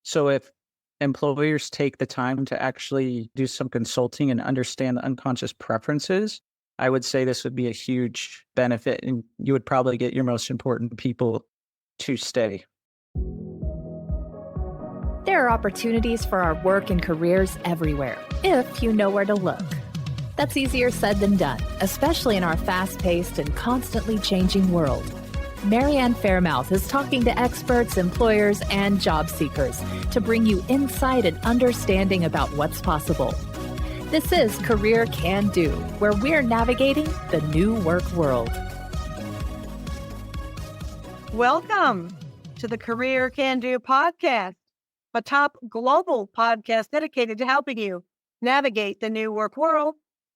So if employers take the time to actually do some consulting and understand the unconscious preferences, I would say this would be a huge benefit, and you would probably get your most important people to stay. There are opportunities for our work and careers everywhere, if you know where to look. That's easier said than done, especially in our fast-paced and constantly changing world. Marianne Fairmouth is talking to experts, employers, and job seekers to bring you insight and understanding about what's possible. This is Career Can Do, where we're navigating the new work world. Welcome to the Career Can Do podcast, a top global podcast dedicated to helping you navigate the new work world.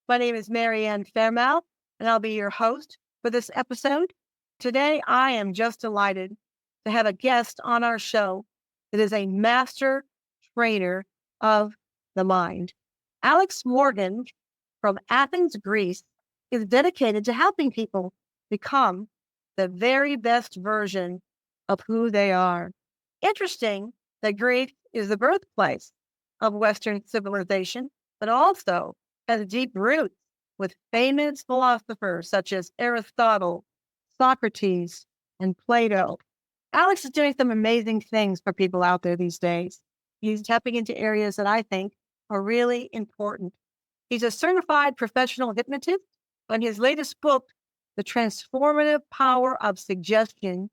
My name is Marianne Fairmouth, and I'll be your host for this episode. Today, I am just delighted to have a guest on our show that is a master trainer of the mind. Alex Morgan from Athens, Greece, is dedicated to helping people become the very best version of who they are. Interesting that Greece is the birthplace of Western civilization, but also has deep roots with famous philosophers such as Aristotle, Socrates, and Plato. Alex is doing some amazing things for people out there these days. He's tapping into areas that I think are really important. He's a certified professional hypnotist, and his latest book, The Transformative Power of Suggestion,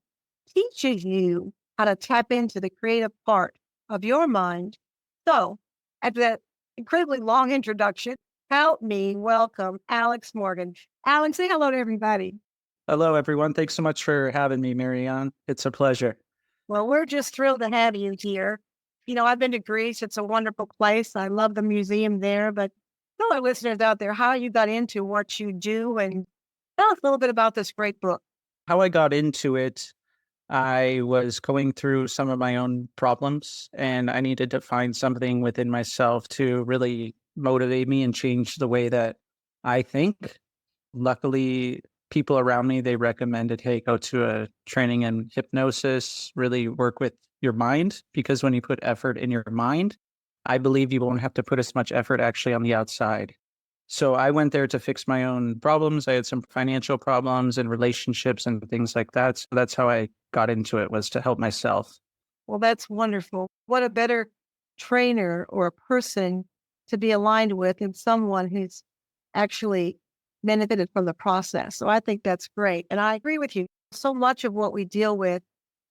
teaches you how to tap into the creative part of your mind. So, after that incredibly long introduction, help me welcome Alex Morgan. Alex, say hello to everybody. Hello, everyone. Thanks so much for having me, Marianne. It's a pleasure. Well, we're just thrilled to have you here. You know, I've been to Greece. It's a wonderful place. I love the museum there, but tell our listeners out there how you got into what you do and tell us a little bit about this great book. How I got into it, I was going through some of my own problems, and I needed to find something within myself to really motivate me and change the way that I think. Luckily, people around me, they recommended, hey, go to a training in hypnosis, really work with your mind, because when you put effort in your mind, I believe you won't have to put as much effort actually on the outside. So I went there to fix my own problems. I had some financial problems and relationships and things like that. So that's how I got into it, was to help myself. Well, that's wonderful. What a better trainer or a person to be aligned with than someone who's actually benefited from the process. So I think that's great. And I agree with you. So much of what we deal with,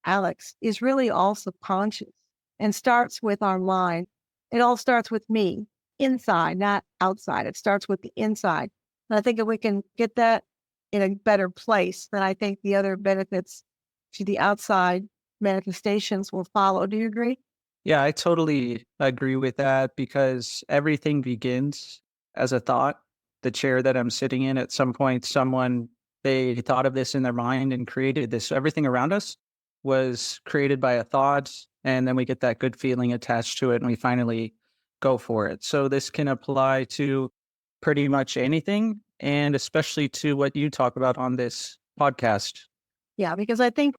Alex, is really all subconscious and starts with our mind. It all starts with me, inside, not outside. It starts with the inside. And I think if we can get that in a better place, then I think the other benefits to the outside manifestations will follow. Do you agree? Yeah, I totally agree with that, because everything begins as a thought. The chair that I'm sitting in, at some point, they thought of this in their mind and created this. So everything around us was created by a thought, and then we get that good feeling attached to it, and we finally go for it. So this can apply to pretty much anything, and especially to what you talk about on this podcast. Yeah, because I think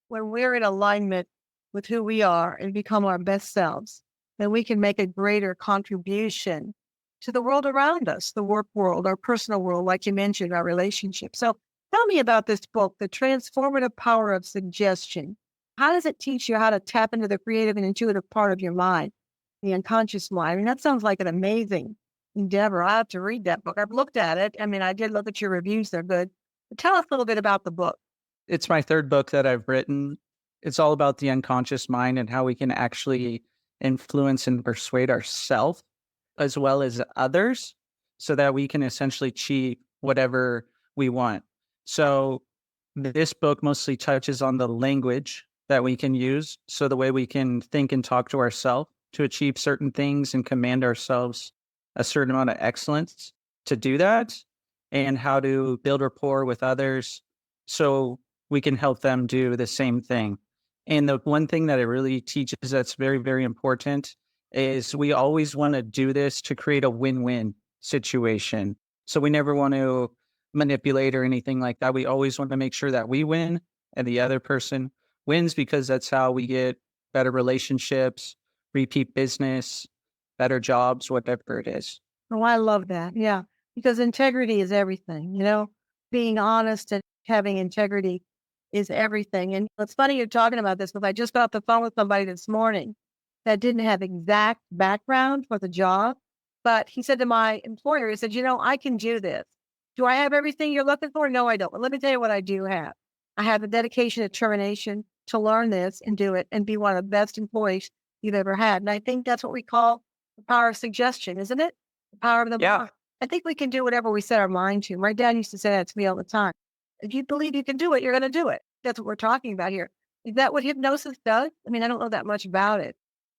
when we're in alignment with who we are and become our best selves, then we can make a greater contribution to the world around us, the work world, our personal world, like you mentioned, our relationships. So tell me about this book, The Transformative Power of Suggestion. How does it teach you how to tap into the creative and intuitive part of your mind, the unconscious mind? I mean, that sounds like an amazing endeavor. I have to read that book. I've looked at it. I mean, I did look at your reviews. They're good. But tell us a little bit about the book. It's my third book that I've written. It's all about the unconscious mind and how we can actually influence and persuade ourselves as well as others, so that we can essentially achieve whatever we want. So this book mostly touches on the language that we can use, so the way we can think and talk to ourselves to achieve certain things and command ourselves a certain amount of excellence to do that, and how to build rapport with others so we can help them do the same thing. And the one thing that it really teaches that's very, very important is we always want to do this to create a win-win situation. So we never want to manipulate or anything like that. We always want to make sure that we win and the other person wins, because that's how we get better relationships. repeat business, better jobs, whatever it is. Oh, I love that. Yeah. Because integrity is everything, being honest and having integrity is everything. And it's funny you're talking about this because I just got off the phone with somebody this morning that didn't have exact background for the job. But he said to my employer, he said, I can do this. Do I have everything you're looking for? No, I don't. But let me tell you what I do have. I have the dedication and determination to learn this and do it and be one of the best employees you've ever had. And I think that's what we call the power of suggestion, isn't it? The power of the Yeah. mind. I think we can do whatever we set our mind to. My dad used to say that to me all the time. If you believe you can do it, you're going to do it. That's what we're talking about here. Is that what hypnosis does? I mean, I don't know that much about it.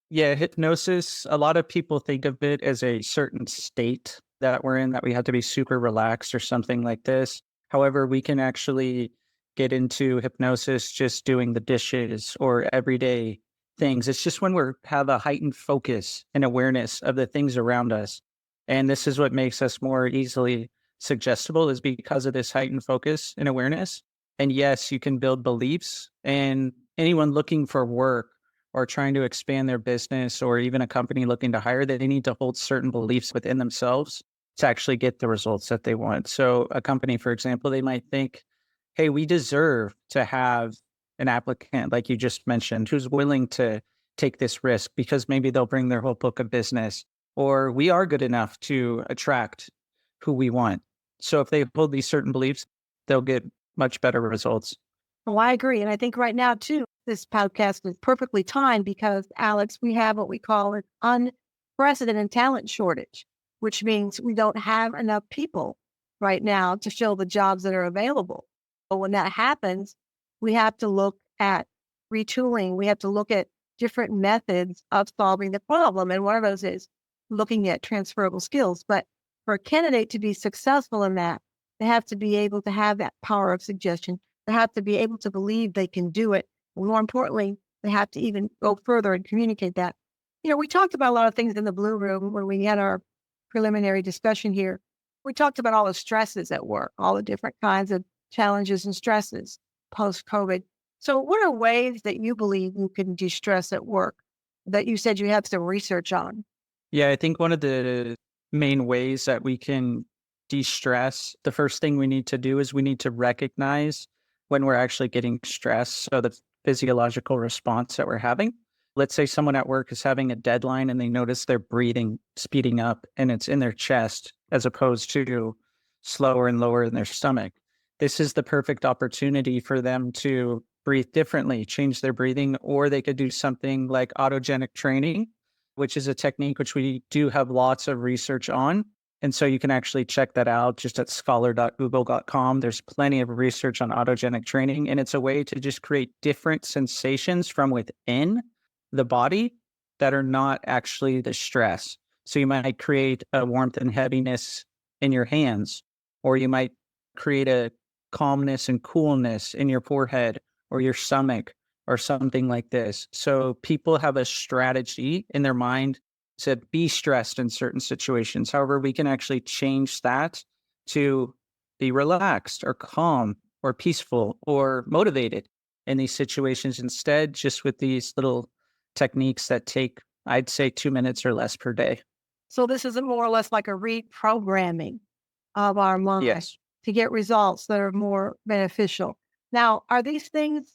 Yeah, hypnosis, a lot of people think of it as a certain state that we're in, that we have to be super relaxed or something like this. However, we can actually get into hypnosis just doing the dishes or everyday things. It's just when we have a heightened focus and awareness of the things around us. And this is what makes us more easily suggestible, is because of this heightened focus and awareness. And yes, you can build beliefs, and anyone looking for work or trying to expand their business, or even a company looking to hire, they need to hold certain beliefs within themselves to actually get the results that they want. So a company, for example, they might think, hey, we deserve to have an applicant, like you just mentioned, who's willing to take this risk because maybe they'll bring their whole book of business, or we are good enough to attract who we want. So if they hold these certain beliefs, they'll get much better results. Oh, I agree. And I think right now, too, this podcast is perfectly timed because, Alex, we have what we call an unprecedented talent shortage, which means we don't have enough people right now to fill the jobs that are available. But when that happens, we have to look at retooling. We have to look at different methods of solving the problem. And one of those is looking at transferable skills. But for a candidate to be successful in that, they have to be able to have that power of suggestion. They have to be able to believe they can do it. And more importantly, they have to even go further and communicate that. We talked about a lot of things in the Blue Room when we had our preliminary discussion here. We talked about all the stresses at work, all the different kinds of challenges and stresses post-COVID. So what are ways that you believe you can de-stress at work that you said you have some research on? Yeah, I think one of the main ways that we can de-stress, the first thing we need to do is we need to recognize when we're actually getting stressed. So the physiological response that we're having. Let's say someone at work is having a deadline and they notice their breathing speeding up and it's in their chest as opposed to slower and lower in their stomach. This is the perfect opportunity for them to breathe differently, change their breathing, or they could do something like autogenic training, which is a technique which we do have lots of research on. And so you can actually check that out just at scholar.google.com. There's plenty of research on autogenic training, and it's a way to just create different sensations from within the body that are not actually the stress. So you might create a warmth and heaviness in your hands, or you might create a calmness and coolness in your forehead or your stomach or something like this. So people have a strategy in their mind to be stressed in certain situations. However, we can actually change that to be relaxed or calm or peaceful or motivated in these situations instead, just with these little techniques that take, I'd say, 2 minutes or less per day. So this is more or less like a reprogramming of our mind Yes. to get results that are more beneficial. Now, are these things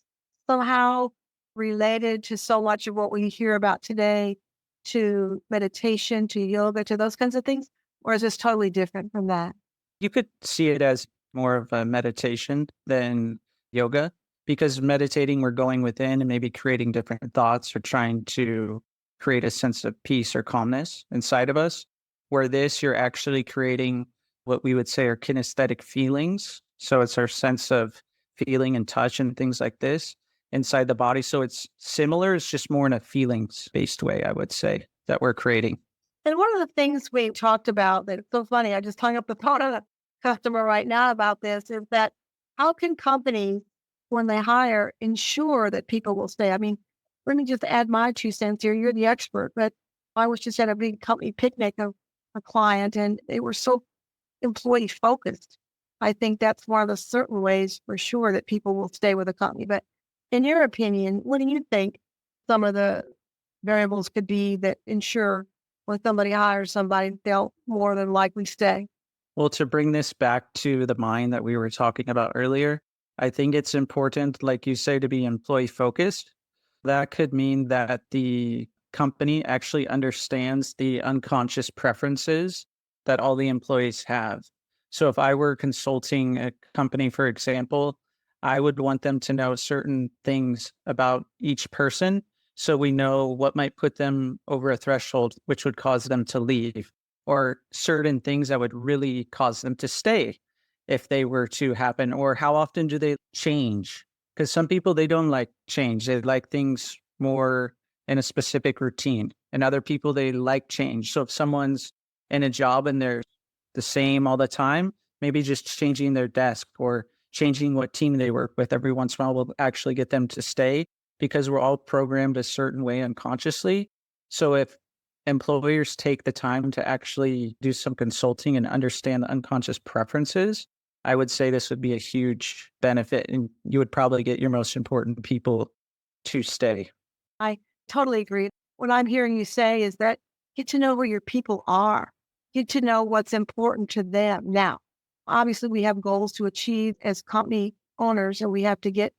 somehow related to so much of what we hear about today, to meditation, to yoga, to those kinds of things? Or is this totally different from that? You could see it as more of a meditation than yoga, because meditating, we're going within and maybe creating different thoughts or trying to create a sense of peace or calmness inside of us. Where this, you're actually creating what we would say are kinesthetic feelings. So it's our sense of feeling and touch and things like this inside the body. So it's similar, it's just more in a feelings based way, I would say, that we're creating. And one of the things we talked about that's so funny, I just hung up the phone on a customer right now about this, is that how can companies, when they hire, ensure that people will stay? I mean, let me just add my 2 cents here. You're the expert, but I was just at a big company picnic of a client and they were so employee focused. I think that's one of the certain ways for sure that people will stay with a company. But in your opinion, what do you think some of the variables could be that ensure when somebody hires somebody, they'll more than likely stay? Well, to bring this back to the mind that we were talking about earlier, I think it's important, like you say, to be employee focused. That could mean that the company actually understands the unconscious preferences that all the employees have. So if I were consulting a company, for example, I would want them to know certain things about each person so we know what might put them over a threshold, which would cause them to leave, or certain things that would really cause them to stay if they were to happen, or how often do they change? Because some people, they don't like change. They like things more in a specific routine. And other people, they like change. So if someone's in a job and they're the same all the time, maybe just changing their desk or changing what team they work with every once in a while will actually get them to stay, because we're all programmed a certain way unconsciously. So if employers take the time to actually do some consulting and understand the unconscious preferences, I would say this would be a huge benefit, and you would probably get your most important people to stay. I totally agree. What I'm hearing you say is that get to know where your people are, get to know what's important to them. Now, obviously, we have goals to achieve as company owners, and we have to get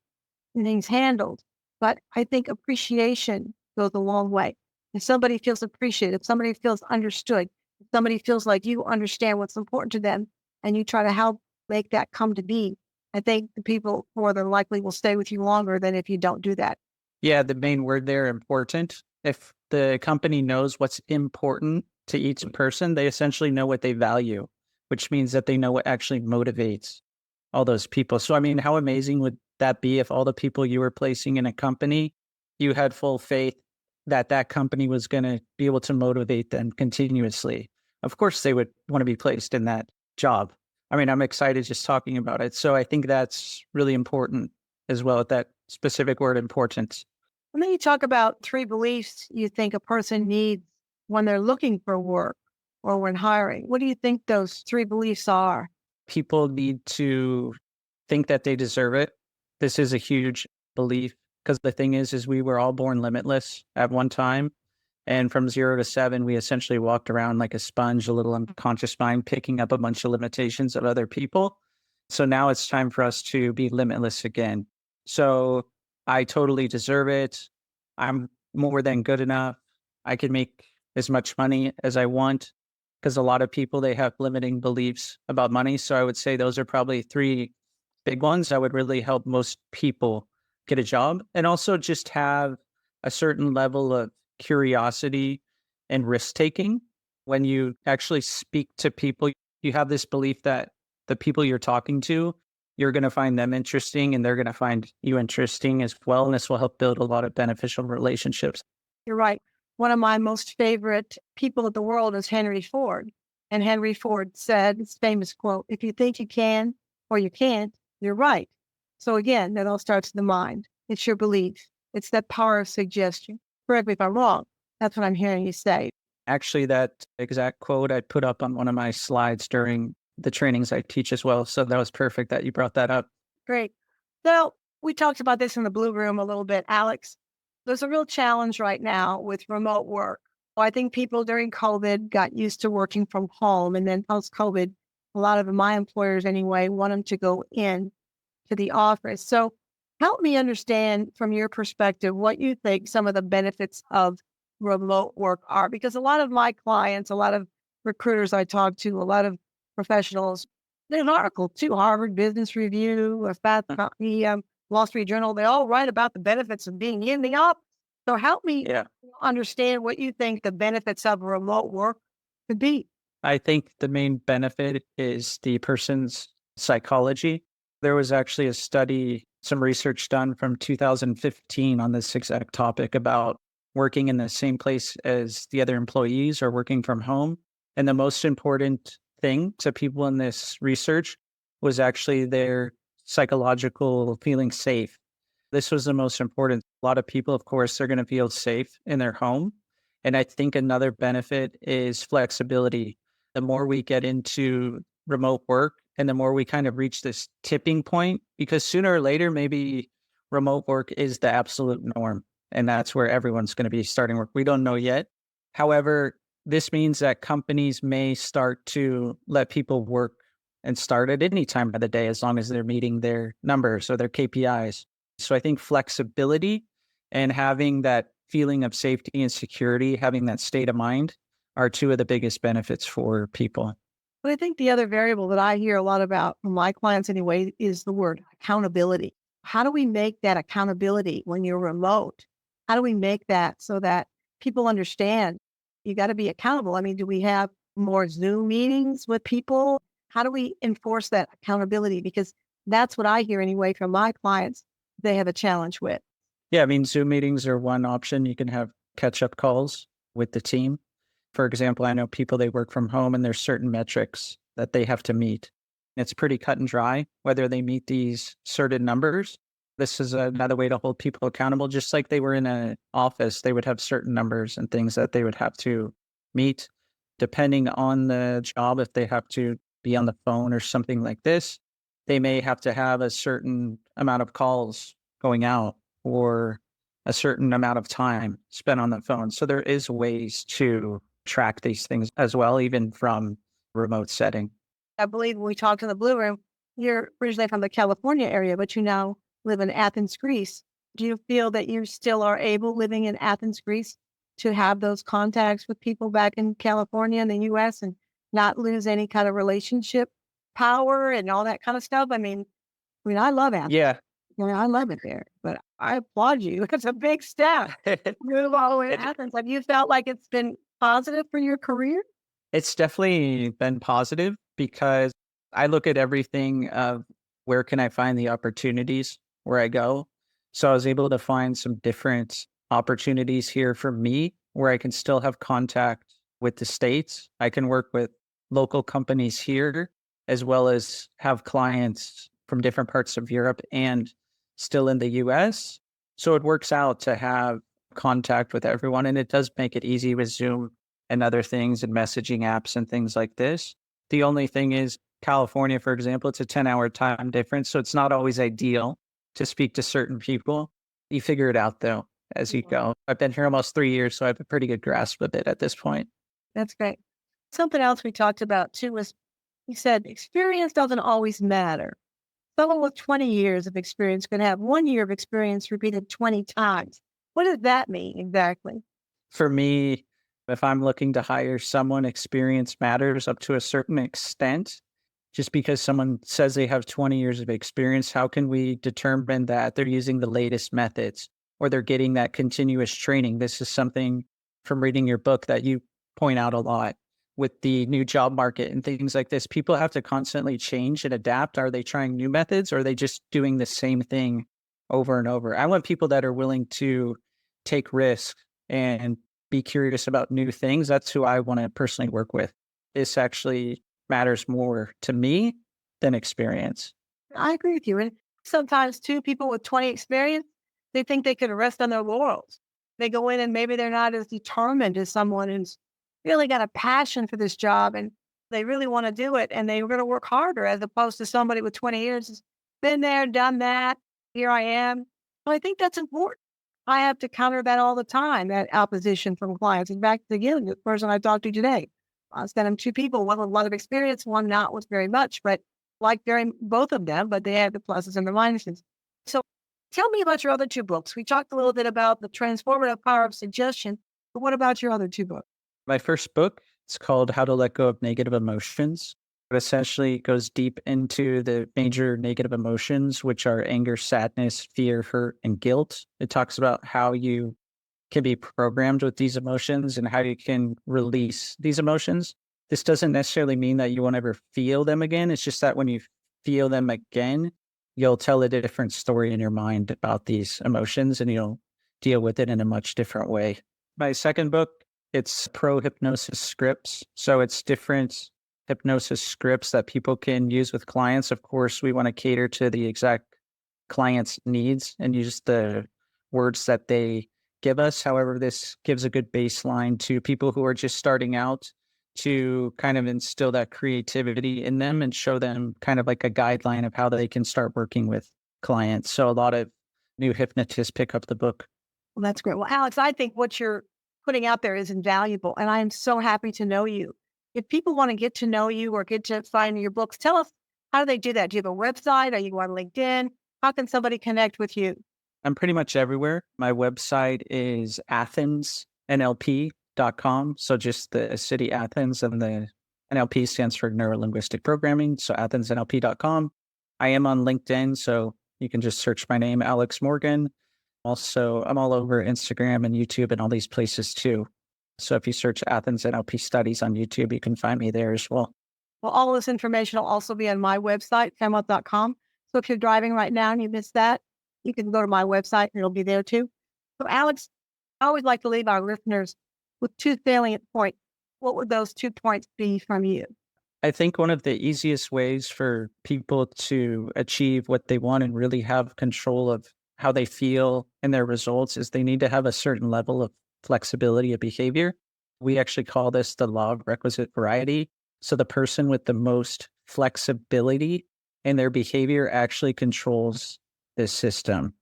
things handled. But I think appreciation goes a long way. If somebody feels appreciated, if somebody feels understood, if somebody feels like you understand what's important to them and you try to help make that come to be, I think the people more than likely will stay with you longer than if you don't do that. Yeah, the main word there, important. If the company knows what's important to each person, they essentially know what they value, which means that they know what actually motivates all those people. So, I mean, how amazing would that be if all the people you were placing in a company, you had full faith that that company was going to be able to motivate them continuously? Of course, they would want to be placed in that job. I mean, I'm excited just talking about it. So I think that's really important as well, that specific word, importance. And then you talk about three beliefs you think a person needs when they're looking for work or when hiring. What do you think those three beliefs are? People need to think that they deserve it. This is a huge belief, because the thing is we were all born limitless at one time. And from 0 to 7, we essentially walked around like a sponge, a little unconscious mind, picking up a bunch of limitations of other people. So now it's time for us to be limitless again. So I totally deserve it. I'm more than good enough. I can make as much money as I want, because a lot of people, they have limiting beliefs about money. So I would say those are probably three big ones that would really help most people get a job, and also just have a certain level of curiosity and risk taking. When you actually speak to people, you have this belief that the people you're talking to, you're going to find them interesting and they're going to find you interesting as well. And this will help build a lot of beneficial relationships. You're right. One of my most favorite people in the world is Henry Ford. And Henry Ford said his famous quote, "If you think you can or you can't, you're right." So again, that all starts in the mind. It's your belief. It's that power of suggestion. Correct me if I'm wrong. That's what I'm hearing you say. Actually, that exact quote I put up on one of my slides during the trainings I teach as well. So that was perfect that you brought that up. Great. So we talked about this in the Blue Room a little bit, Alex. There's a real challenge right now with remote work. I think people during COVID got used to working from home. And then post-COVID, a lot of my employers anyway want them to go in to the office. So help me understand from your perspective what you think some of the benefits of remote work are. Because a lot of my clients, a lot of recruiters I talk to, a lot of professionals, there's an article too, Harvard Business Review, a Fast Company, Wall Street Journal, they all write about the benefits of being in the office. So help me Yeah. understand what you think the benefits of remote work could be. I think the main benefit is the person's psychology. There was actually a study, some research done from 2015 on this exact topic about working in the same place as the other employees or working from home. And the most important thing to people in this research was actually their psychological feeling safe. This was the most important. A lot of people, of course, they're going to feel safe in their home. And I think another benefit is flexibility. The more we get into remote work and the more we kind of reach this tipping point, because sooner or later, maybe remote work is the absolute norm. And that's where everyone's going to be starting work. We don't know yet. However, this means that companies may start to let people work and start at any time of the day as long as they're meeting their numbers or their KPIs. So I think flexibility and having that feeling of safety and security, having that state of mind are two of the biggest benefits for people. But I think the other variable that I hear a lot about from my clients anyway is the word accountability. How do we make that accountability when you're remote? How do we make that so that people understand you got to be accountable? I mean, do we have more Zoom meetings with people? How do we enforce that accountability? Because that's what I hear anyway from my clients they have a challenge with. Yeah, I mean, Zoom meetings are one option. You can have catch-up calls with the team. For example, I know people, they work from home and there's certain metrics that they have to meet. It's pretty cut and dry whether they meet these certain numbers. This is another way to hold people accountable. Just like they were in an office, they would have certain numbers and things that they would have to meet. Depending on the job, if they have to be on the phone or something like this, they may have to have a certain amount of calls going out or a certain amount of time spent on the phone. So there is ways to track these things as well, even from remote setting. I believe when we talked in the Blue Room, you're originally from the California area, but you now live in Athens, Greece. Do you feel that you still are able, living in Athens, Greece, to have those contacts with people back in California and the US and not lose any kind of relationship power and all that kind of stuff? I love Athens. Yeah. I love it there, but I applaud you. It's a big step. Move all the way to Athens. Have you felt like it's been positive for your career? It's definitely been positive because I look at everything of where can I find the opportunities where I go. So I was able to find some different opportunities here for me where I can still have contact with the States. I can work with local companies here as well as have clients from different parts of Europe and still in the US. So it works out to have contact with everyone. And it does make it easy with Zoom and other things and messaging apps and things like this. The only thing is California, for example, it's a 10-hour time difference. So it's not always ideal to speak to certain people. You figure it out though, as you go. I've been here almost 3 years, so I have a pretty good grasp of it at this point. That's great. Something else we talked about too was you said experience doesn't always matter. Someone with 20 years of experience can have 1 year of experience repeated 20 times. What does that mean exactly? For me, if I'm looking to hire someone, experience matters up to a certain extent. Just because someone says they have 20 years of experience, how can we determine that they're using the latest methods or they're getting that continuous training? This is something from reading your book that you point out a lot with the new job market and things like this. People have to constantly change and adapt. Are they trying new methods or are they just doing the same thing over and over? I want people that are willing to take risks and be curious about new things. That's who I want to personally work with. This actually matters more to me than experience. I agree with you. And sometimes too, people with 20 experience, they think they can rest on their laurels. They go in and maybe they're not as determined as someone who's really got a passion for this job and they really want to do it and they're going to work harder as opposed to somebody with 20 years who's been there, done that. Here I am. Well, I think that's important. I have to counter that all the time, that opposition from clients. In fact, again, the person I talked to today, I sent him two people, one with a lot of experience, one not with very much, but both of them, but they have the pluses and the minuses. So tell me about your other two books. We talked a little bit about the Transformative Power of Suggestion, but what about your other two books? My first book, it's called How to Let Go of Negative Emotions. It essentially goes deep into the major negative emotions, which are anger, sadness, fear, hurt, and guilt. It talks about how you can be programmed with these emotions and how you can release these emotions. This doesn't necessarily mean that you won't ever feel them again. It's just that when you feel them again, you'll tell a different story in your mind about these emotions and you'll deal with it in a much different way. My second book, it's pro hypnosis scripts. So it's different hypnosis scripts that people can use with clients. Of course, we want to cater to the exact client's needs and use the words that they give us. However, this gives a good baseline to people who are just starting out to kind of instill that creativity in them and show them kind of like a guideline of how they can start working with clients. So a lot of new hypnotists pick up the book Well, that's great. Well, Alex, I think what you're putting out there is invaluable, and I am so happy to know you. If people want to get to know you or get to find your books, tell us, how do they do that? Do you have a website? Are you on LinkedIn? How can somebody connect with you? I'm pretty much everywhere. My website is athensnlp.com. So just the city Athens, and the NLP stands for neuro-linguistic programming. So athensnlp.com. I am on LinkedIn, so you can just search my name, Alex Morgan. Also, I'm all over Instagram and YouTube and all these places too. So if you search Athens NLP Studies on YouTube, you can find me there as well. Well, all this information will also be on my website, fairmouth.com. So if you're driving right now and you missed that, you can go to my website and it'll be there too. So, Alex, I always like to leave our listeners with two salient points. What would those 2 points be from you? I think one of the easiest ways for people to achieve what they want and really have control of how they feel and their results is they need to have a certain level of flexibility of behavior. We actually call this the law of requisite variety. So the person with the most flexibility in their behavior actually controls this system.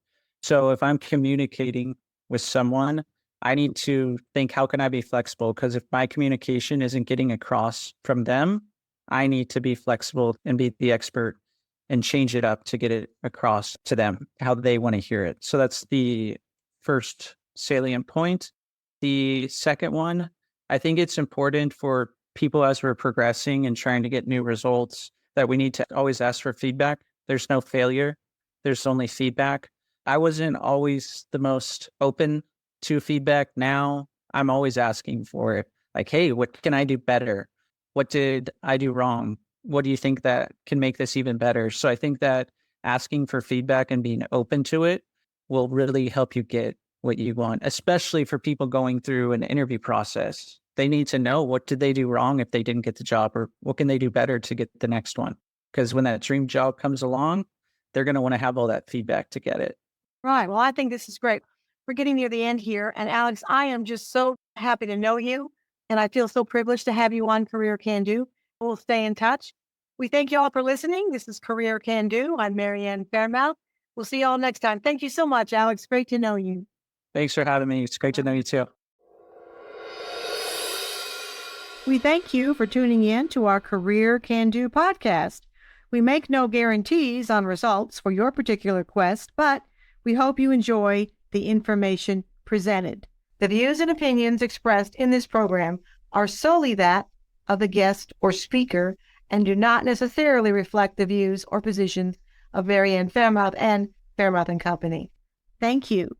So if I'm communicating with someone, I need to think, how can I be flexible? Because if my communication isn't getting across from them, I need to be flexible and be the expert and change it up to get it across to them, how they want to hear it. So that's the first salient point. The second one, I think it's important for people as we're progressing and trying to get new results that we need to always ask for feedback. There's no failure. There's only feedback. I wasn't always the most open to feedback. Now I'm always asking for it. Like, hey, what can I do better? What did I do wrong? What do you think that can make this even better? So I think that asking for feedback and being open to it will really help you get what you want, especially for people going through an interview process. They need to know, what did they do wrong if they didn't get the job, or what can they do better to get the next one? Because when that dream job comes along, they're going to want to have all that feedback to get it. Right. Well, I think this is great. We're getting near the end here. And Alex, I am just so happy to know you. And I feel so privileged to have you on Career Can Do. We'll stay in touch. We thank you all for listening. This is Career Can Do. I'm Marianne Fairmouth. We'll see you all next time. Thank you so much, Alex. Great to know you. Thanks for having me. It's great to know you too. We thank you for tuning in to our Career Can Do podcast. We make no guarantees on results for your particular quest, but we hope you enjoy the information presented. The views and opinions expressed in this program are solely that of the guest or speaker and do not necessarily reflect the views or positions of Marianne Fairmouth and Fairmouth and Company. Thank you.